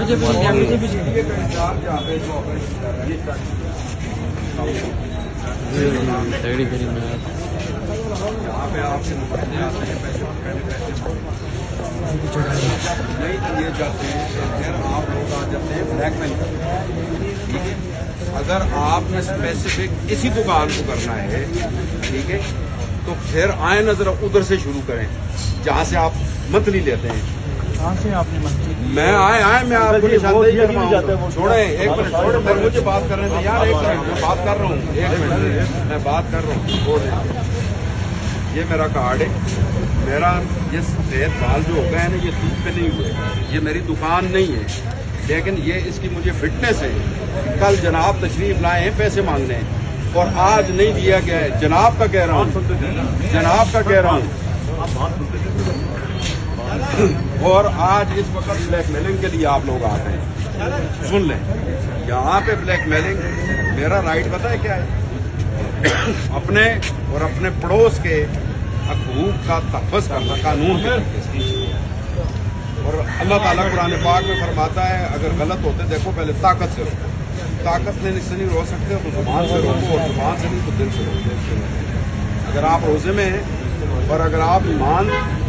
یہاں پہ آپ سے مقدمے آتے ہیں پیسے نہیں دیے جاتے ہیں تو پھر آپ لوگ آ جاتے ہیں بلیک میل کرتے ہیں. ٹھیک ہے, اگر آپ نے اسپیسیفک اسی دکان کو کرنا ہے, ٹھیک ہے, تو پھر آئیں نظر ادھر سے شروع کریں جہاں سے آپ منتھلی لیتے ہیں. کہاں سے آپ نے میں میں آپ کو نشاندہی کرواؤں گا. چھوڑیں ایک منٹ, چھوڑیں مجھے بات کرنے دیں یار. ایک منٹ میں بات کر رہا ہوں, ایک منٹ میں بات کر رہا ہوں. یہ میرا کارڈ ہے. میرا یہ سفید بال جو ہو گئے ہیں نا, یہ دودھ پہ نہیں ہوئے. یہ میری دکان نہیں ہے, لیکن یہ اس کی مجھے فٹنس ہے. کل جناب تشریف لائے ہیں پیسے مانگنے اور آج نہیں دیا گیا ہے. جناب کا کہہ رہا ہوں, جناب کا کہہ رہا ہوں. اور آج اس وقت بلیک میلنگ کے لیے آپ لوگ آتے ہیں. سن لیں, یہاں پہ بلیک میلنگ میرا رائٹ پتہ ہے کیا ہے؟ اپنے اور اپنے پڑوس کے حقوق کا تحفظ کرنا قانون کے طریقے سے. اور اللہ تعالیٰ قرآن پاک میں فرماتا ہے اگر غلط ہوتے دیکھو پہلے طاقت سے روکو. طاقت سے نہیں روک سکتے تو زبان سے روکو, اور زبان سے نہیں تو دل سے روکو. اگر آپ روزے میں ہیں اور اگر آپ ایمان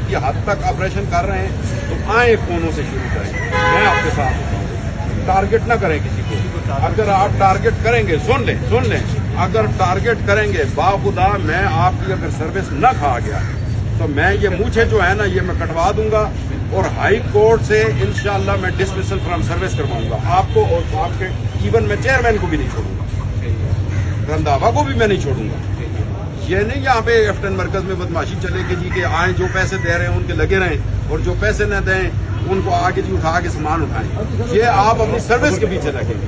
کی حد تک آپریشن کر رہے ہیں تو آئیں کونوں سے شروع کریں. میں آپ کے ساتھ ٹارگٹ نہ کریں کسی کو. اگر آپ ٹارگٹ کریں گے, سن لیں, اگر ٹارگٹ کریں گے باخدا میں آپ کی اگر سروس نہ کھا گیا تو میں یہ مونچھیں جو ہے نا یہ میں کٹوا دوں گا اور ہائی کورٹ سے انشاءاللہ میں ڈسمسل فرام سروس کرواؤں گا آپ کو اور آپ کے. ایون میں چیئرمین کو بھی نہیں چھوڑوں گا, رنداوا کو بھی میں نہیں چھوڑوں گا. یہ نہیں یہاں پہ ایفٹن مرکز میں بدماشی چلے گی جی کہ آئیں جو پیسے دے رہے ہیں ان کے لگے رہیں اور جو پیسے نہ دیں ان کو آگے جی اٹھا کے سامان اٹھائیں. یہ آپ اپنی سروس کے پیچھے رکھیں گے.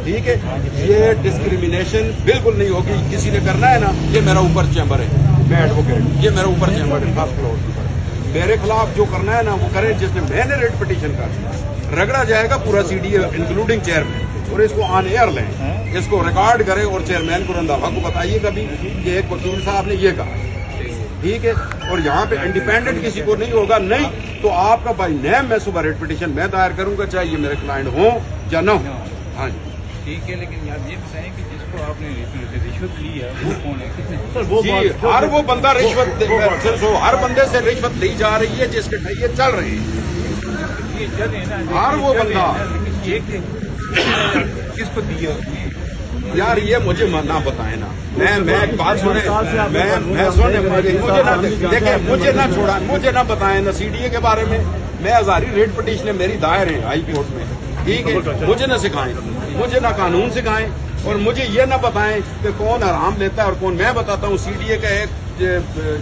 ٹھیک ہے, یہ ڈسکریمنیشن بالکل نہیں ہوگی. کسی نے کرنا ہے نا, یہ میرا اوپر چیمبر ہے, میں ایڈوکیٹ, یہ میرا اوپر چیمبر ہے فرسٹ فلور. میرے خلاف جو کرنا ہے نا وہ کریں. جس نے میں نے ریٹ پٹیشن کر دیا رگڑا جائے گا پورا CD انکلوڈنگ چیئرمین, اور اس کو آن ایئر لیں, اس کو ریکارڈ کریں اور چیئرمین کو رنداوا کو بتائیے گا بھی کہ ایک وکیل صاحب نے یہ کہا. ٹھیک ہے, اور یہاں پہ انڈیپینڈنٹ کسی کو نہیں ہوگا. نہیں تو آپ کا بائی نیم میں صبح ریٹ پٹیشن میں دائر کروں گا چاہے یہ میرے کلائنٹ ہوں یا نہ ہوں. ہاں جی ٹھیک ہے, لیکن آپ یہ بتائیں کہ جس کو آپ نے رشوت لی ہے وہ کون ہے؟ جی, ہر وہ بندہ رشوت, ہر بندے سے رشوت لی جا رہی ہے جس کے ٹھیے چل رہے ہیں. ہر وہ بندہ کس کو دیا یار یہ مجھے نہ بتائیں نا. میں ایک بات سنیں, میں سنیں, دیکھیں مجھے نہ چھوڑا, مجھے نہ بتائیں نا CDA کے بارے میں. میں ہزاری ریٹ پٹیشنیں میری دائر ہیں ہائی کورٹ میں. ٹھیک ہے, مجھے نہ سکھائیں, مجھے نہ قانون سکھائیں, اور مجھے یہ نہ بتائیں کہ کون حرام لیتا ہے اور کون. میں بتاتا ہوں CDA کا ایک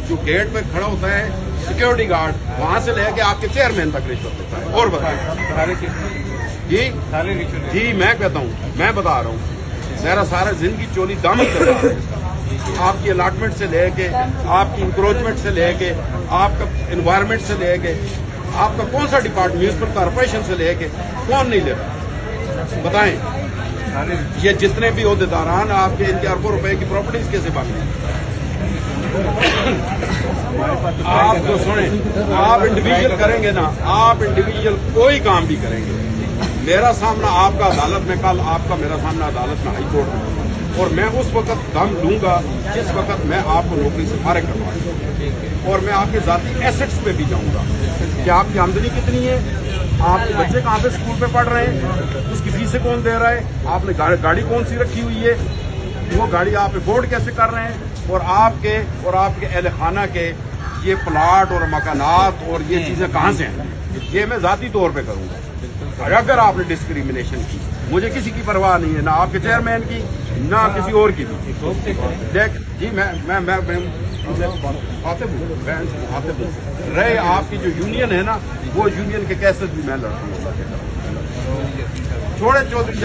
جو گیٹ پہ کھڑا ہوتا ہے سیکورٹی گارڈ, وہاں سے لے کے آپ کے چیئرمین تک رشوت دیتا ہے. اور بتائیں جی, میں کہتا ہوں, میں بتا رہا ہوں, میرا سارا زندگی چولی دامن کر رہا ہے. آپ کی الاٹمنٹ سے لے کے, آپ کی انکروچمنٹ سے لے کے, آپ کا انوائرمنٹ سے لے کے, آپ کا کون سا ڈپارٹمنٹ میونسپل کارپوریشن سے لے کے کون نہیں لیتا بتائیں. یہ جتنے بھی عہدیداران آپ کے ان کے اربوں روپے کی پراپرٹیز کیسے باقی ہیں؟ آپ تو سنیں, آپ انڈیویجول کریں گے نا, آپ انڈیویجول کوئی کام بھی کریں گے. میرا سامنا آپ کا عدالت میں, کل آپ کا میرا سامنا عدالت میں ہائی کورٹ میں, اور میں اس وقت دم لوں گا جس وقت میں آپ کو نوکری سے فارغ کرواؤں گا, اور میں آپ کے ذاتی ایسٹس پہ بھی جاؤں گا کہ آپ کی آمدنی کتنی ہے, آپ کے بچے کہاں پہ اسکول پہ پڑھ رہے ہیں, اس کی فیسیں کون دے رہا ہے, آپ نے گاڑی کون سی رکھی ہوئی ہے, وہ گاڑی آپ افورڈ کیسے کر رہے ہیں, اور آپ کے اہل خانہ کے یہ پلاٹ اور مکانات اور یہ چیزیں کہاں سے ہیں. یہ میں ذاتی طور پہ کروں گا. اگر آپ نے ڈسکریمنیشن کی, مجھے کسی کی پرواہ نہیں ہے, نہ آپ کے چیئرمین کی نہ کسی اور کی بھی. دیکھ جی, میں رہے آپ کی جو یونین ہے نا, وہ یونین کے کیسز بھی میں لڑتا ہوں. چھوڑے چودھری